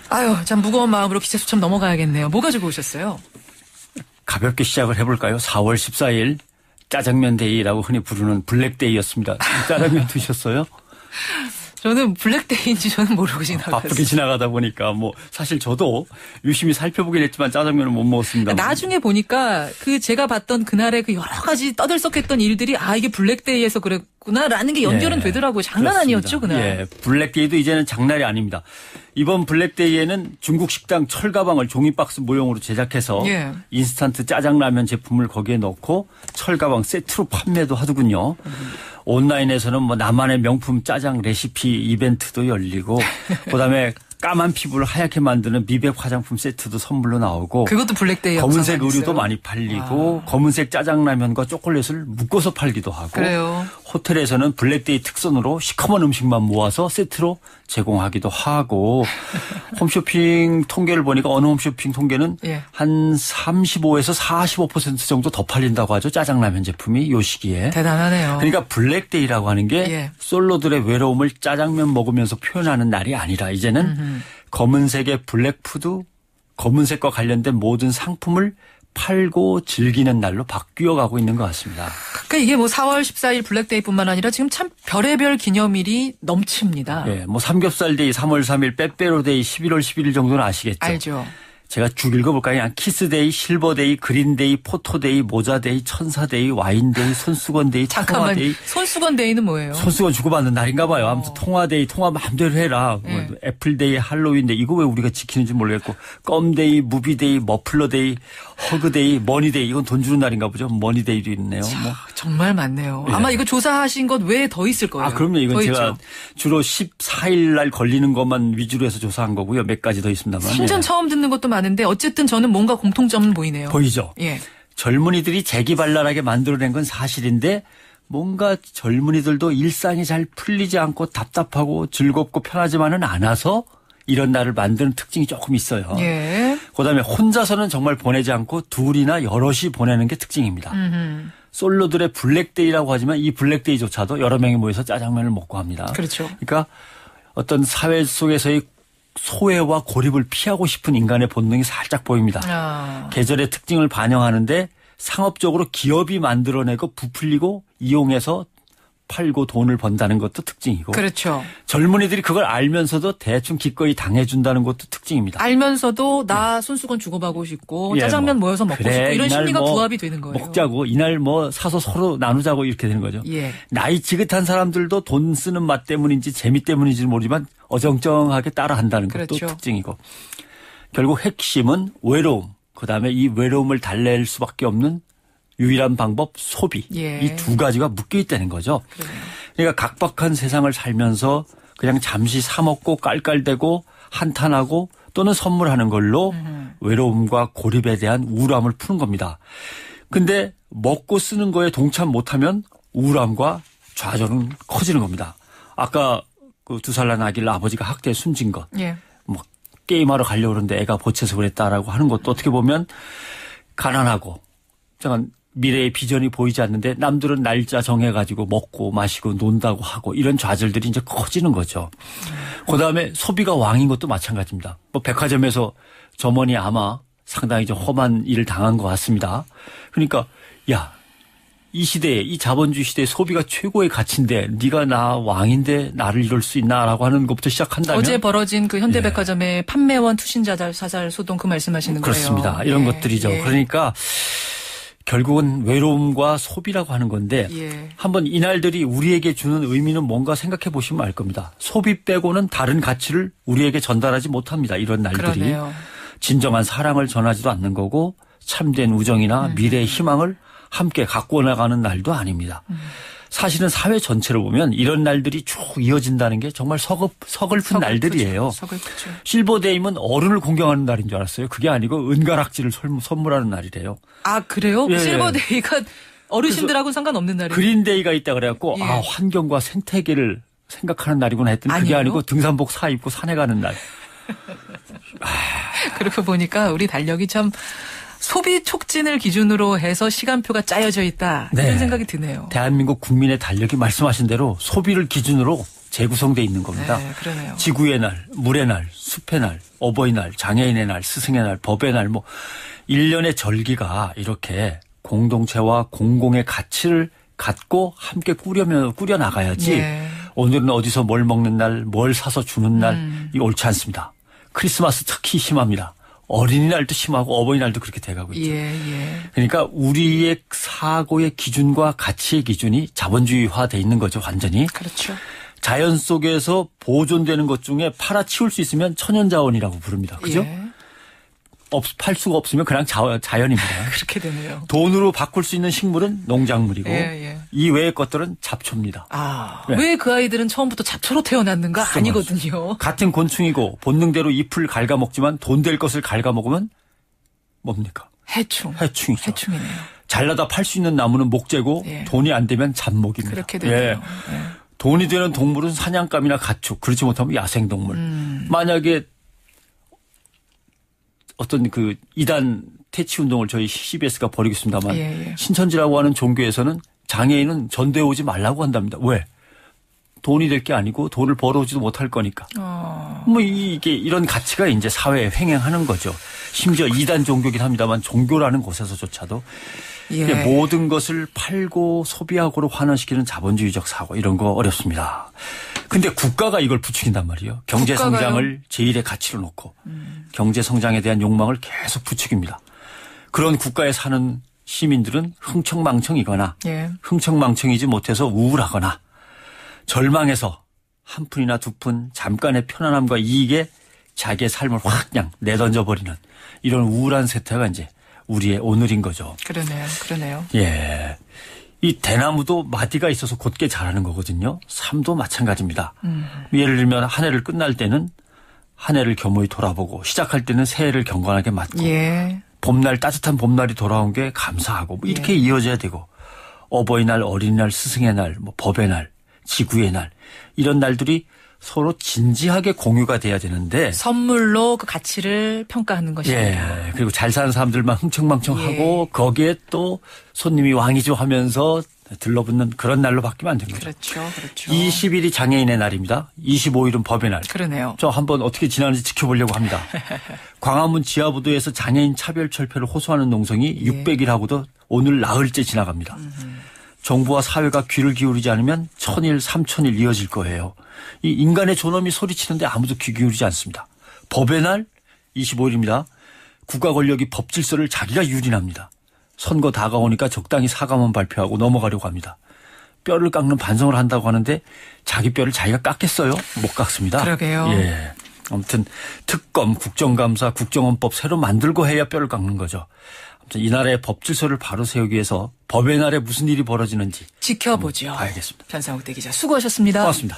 아유, 참 무거운 마음으로 기차 수첩 넘어가야겠네요. 뭐 가지고 오셨어요? 가볍게 시작을 해볼까요? 4월 14일 짜장면 데이라고 흔히 부르는 블랙데이였습니다. 짜장면 드셨어요? 저는 블랙데이인지 저는 모르고 지나갔어요. 바쁘게 지나가다 보니까 뭐 사실 저도 유심히 살펴보긴 했지만 짜장면은 못 먹었습니다. 나중에 보니까 그 제가 봤던 그날의 그 여러 가지 떠들썩했던 일들이 이게 블랙데이에서 그랬구나라는 게 연결은 되더라고요. 장난 그렇습니다. 아니었죠 그날. 예, 블랙데이도 이제는 장난이 아닙니다. 이번 블랙데이에는 중국 식당 철가방을 종이박스 모형으로 제작해서 인스턴트 짜장라면 제품을 거기에 넣고 철가방 세트로 판매도 하더군요. 온라인에서는 뭐 나만의 명품 짜장 레시피 이벤트도 열리고 그다음에 까만 피부를 하얗게 만드는 미백 화장품 세트도 선물로 나오고 그것도 블랙데이 검은색 의류도 많이 팔리고 검은색 짜장라면과 초콜릿을 묶어서 팔기도 하고 그래요. 호텔에서는 블랙데이 특선으로 시커먼 음식만 모아서 세트로 제공하기도 하고 홈쇼핑 통계를 보니까 어느 홈쇼핑 통계는 한 35에서 45% 정도 더 팔린다고 하죠. 짜장라면 제품이 이 시기에. 대단하네요. 그러니까 블랙데이라고 하는 게 솔로들의 외로움을 짜장면 먹으면서 표현하는 날이 아니라 이제는 검은색의 블랙푸드, 검은색과 관련된 모든 상품을 팔고 즐기는 날로 바뀌어가고 있는 것 같습니다. 그러니까 이게 뭐 4월 14일 블랙데이뿐만 아니라 지금 참 별의별 기념일이 넘칩니다. 네, 뭐 삼겹살데이, 3월 3일, 빼빼로데이, 11월 11일 정도는 아시겠죠? 알죠. 제가 쭉 읽어볼까요? 그냥 키스데이, 실버데이, 그린데이, 포토데이, 모자데이, 천사데이, 와인데이, 손수건데이, 잠깐만, 통화데이. 손수건데이는 뭐예요? 손수건 주고받는 날인가 봐요. 아무튼 통화데이, 통화 마음대로 해라. 애플데이, 할로윈데이 이거 왜 우리가 지키는지 모르겠고 껌데이, 무비데이, 머플러데이, 허그데이, 머니데이 이건 돈 주는 날인가 보죠. 머니데이도 있네요. 뭐. 정말 많네요. 아마 이거 조사하신 것 외에 더 있을 거예요. 그럼요. 이건 제가 있죠. 주로 14일 날 걸리는 것만 위주로 해서 조사한 거고요. 몇 가지 더 있습니다만. 생전 처음 듣는 것도 많은데 어쨌든 저는 뭔가 공통점은 보이네요. 보이죠? 예. 젊은이들이 재기발랄하게 만들어낸 건 사실인데 뭔가 젊은이들도 일상이 잘 풀리지 않고 답답하고 즐겁고 편하지만은 않아서 이런 날을 만드는 특징이 조금 있어요. 그다음에 혼자서는 정말 보내지 않고 둘이나 여럿이 보내는 게 특징입니다. 솔로들의 블랙데이라고 하지만 이 블랙데이조차도 여러 명이 모여서 짜장면을 먹고 합니다. 그렇죠. 그러니까 어떤 사회 속에서의 소외와 고립을 피하고 싶은 인간의 본능이 살짝 보입니다. 계절의 특징을 반영하는데 상업적으로 기업이 만들어내고 부풀리고 이용해서 팔고 돈을 번다는 것도 특징이고. 그렇죠. 젊은이들이 그걸 알면서도 대충 기꺼이 당해준다는 것도 특징입니다. 알면서도 나 손수건 주고받고 싶고 짜장면 모여서 먹고 싶고 이런 심리가 부합이 되는 거예요. 먹자고 이날 뭐 사서 서로 나누자고 이렇게 되는 거죠. 나이 지긋한 사람들도 돈 쓰는 맛 때문인지 재미 때문인지는 모르지만 어정쩡하게 따라한다는 것도 특징이고. 결국 핵심은 외로움. 그다음에 이 외로움을 달랠 수밖에 없는 유일한 방법 소비. 이 두 가지가 묶여 있다는 거죠. 그러니까 각박한 세상을 살면서 그냥 잠시 사 먹고 깔깔대고 한탄하고 또는 선물하는 걸로 외로움과 고립에 대한 우울함을 푸는 겁니다. 근데 먹고 쓰는 거에 동참 못하면 우울함과 좌절은 커지는 겁니다. 아까 그 2살 난 아기를 아버지가 학대에 숨진 것. 뭐 게임하러 가려고 그러는데 애가 보채서 그랬다라고 하는 것도 어떻게 보면 가난하고 잠깐 미래의 비전이 보이지 않는데 남들은 날짜 정해가지고 먹고 마시고 논다고 하고 이런 좌절들이 이제 커지는 거죠. 그다음에 소비가 왕인 것도 마찬가지입니다. 뭐 백화점에서 점원이 아마 상당히 좀 험한 일을 당한 것 같습니다. 그러니까 야, 이 시대에 이 자본주의 시대에 소비가 최고의 가치인데 네가 나 왕인데 나를 이럴 수 있나라고 하는 것부터 시작한다면 어제 벌어진 그 현대백화점의 판매원 투신 사살 소동 그 말씀하시는 거예요. 그렇습니다. 이런 것들이죠. 그러니까 결국은 외로움과 소비라고 하는 건데 한번 이날들이 우리에게 주는 의미는 뭔가 생각해 보시면 알 겁니다. 소비 빼고는 다른 가치를 우리에게 전달하지 못합니다. 이런 날들이. 그러네요. 진정한 사랑을 전하지도 않는 거고 참된 우정이나 미래의 희망을 함께 갖고 나가는 날도 아닙니다. 사실은 사회 전체로 보면 이런 날들이 쭉 이어진다는 게 정말 서글픈 날들이에요. 서글프죠. 실버데이면 어른을 공경하는 날인 줄 알았어요. 그게 아니고 은가락지를 선물하는 날이래요. 아, 그래요? 실버데이가 어르신들하고는 상관없는 날이에요. 그린데이가 있다 그래갖고 환경과 생태계를 생각하는 날이구나 했더니 그게 아니고 등산복 사 입고 산에 가는 날. 그렇게 보니까 우리 달력이 참 소비 촉진을 기준으로 해서 시간표가 짜여져 있다. 이런 생각이 드네요. 대한민국 국민의 달력이 말씀하신 대로 소비를 기준으로 재구성되어 있는 겁니다. 네, 그러네요. 지구의 날, 물의 날, 숲의 날, 어버이날, 장애인의 날, 스승의 날, 법의 날, 뭐 1년의 절기가 이렇게 공동체와 공공의 가치를 갖고 함께 꾸려나가야지 예. 오늘은 어디서 뭘 먹는 날, 뭘 사서 주는 날, 이 옳지 않습니다. 크리스마스 특히 심합니다. 어린이날도 심하고 어버이날도 그렇게 돼가고 있죠. 예, 예. 그러니까 우리의 사고의 기준과 가치의 기준이 자본주의화돼 있는 거죠, 완전히. 그렇죠. 자연 속에서 보존되는 것 중에 팔아치울 수 있으면 천연자원이라고 부릅니다. 그죠? 예. 팔 수가 없으면 그냥 자연입니다. 그렇게 되네요. 돈으로 바꿀 수 있는 식물은 농작물이고 예, 예. 이 외의 것들은 잡초입니다. 네. 왜 그 아이들은 처음부터 잡초로 태어났는가? 아니거든요. 같은 곤충이고 본능대로 잎을 갉아먹지만 돈 될 것을 갉아먹으면 뭡니까? 해충이죠. 해충이네요. 잘라다 팔 수 있는 나무는 목재고 예. 돈이 안 되면 잡목입니다. 그렇게 되네요. 예. 예. 돈이 되는 동물은 사냥감이나 가축, 그렇지 못하면 야생동물. 만약에 어떤 그 이단 퇴치 운동을 저희 CBS가 벌이고 있습니다만 예, 예. 신천지라고 하는 종교에서는 장애인은 전도해 오지 말라고 한답니다. 왜? 돈이 될 게 아니고 돈을 벌어오지도 못할 거니까. 뭐 이게 이런 가치가 이제 사회에 횡행하는 거죠. 심지어 이단 종교긴 합니다만 종교라는 곳에서조차도 예. 모든 것을 팔고 소비하고로 환원시키는 자본주의적 사고 이런 거 어렵습니다. 근데 국가가 이걸 부추긴단 말이에요. 경제 성장을 제1의 가치로 놓고 경제 성장에 대한 욕망을 계속 부추깁니다. 그런 국가에 사는 시민들은 흥청망청이거나 예. 흥청망청이지 못해서 우울하거나 절망해서 한 푼이나 두 푼 잠깐의 편안함과 이익에 자기의 삶을 확 그냥 내던져버리는 이런 우울한 세태가 이제 우리의 오늘인 거죠. 그러네요. 예. 이 대나무도 마디가 있어서 곧게 자라는 거거든요. 삶도 마찬가지입니다. 예를 들면 한 해를 끝날 때는 한 해를 겸허히 돌아보고 시작할 때는 새해를 경건하게 맞고 예. 봄날 따뜻한 봄날이 돌아온 게 감사하고 뭐 이렇게 예. 이어져야 되고 어버이날, 어린이날, 스승의 날, 뭐 법의 날, 지구의 날 이런 날들이 서로 진지하게 공유가 돼야 되는데 선물로 그 가치를 평가하는 것이에요. 예. 그리고 잘 사는 사람들만 흥청망청하고 예. 거기에 또 손님이 왕이죠 하면서 들러붙는 그런 날로 바뀌면 안 되는 거죠. 그렇죠. 20일이 장애인의 날입니다. 25일은 법의 날. 그러네요. 저 한번 어떻게 지나는지 지켜보려고 합니다. 광화문 지하부도에서 장애인 차별 철폐를 호소하는 농성이 예. 600일하고도 오늘 나흘째 지나갑니다. 정부와 사회가 귀를 기울이지 않으면 1000일, 3000일 이어질 거예요. 이 인간의 존엄이 소리치는데 아무도 귀 기울이지 않습니다. 법의 날 25일입니다. 국가 권력이 법 질서를 자기가 유린합니다. 선거 다가오니까 적당히 사과만 발표하고 넘어가려고 합니다. 뼈를 깎는 반성을 한다고 하는데 자기 뼈를 자기가 깎겠어요? 못 깎습니다. 그러게요. 예. 아무튼 특검, 국정감사, 국정원법 새로 만들고 해야 뼈를 깎는 거죠. 아무튼 이 나라의 법 질서를 바로 세우기 위해서 법의 날에 무슨 일이 벌어지는지 지켜보죠. 봐야겠습니다. 변상욱 대기자 수고하셨습니다. 고맙습니다.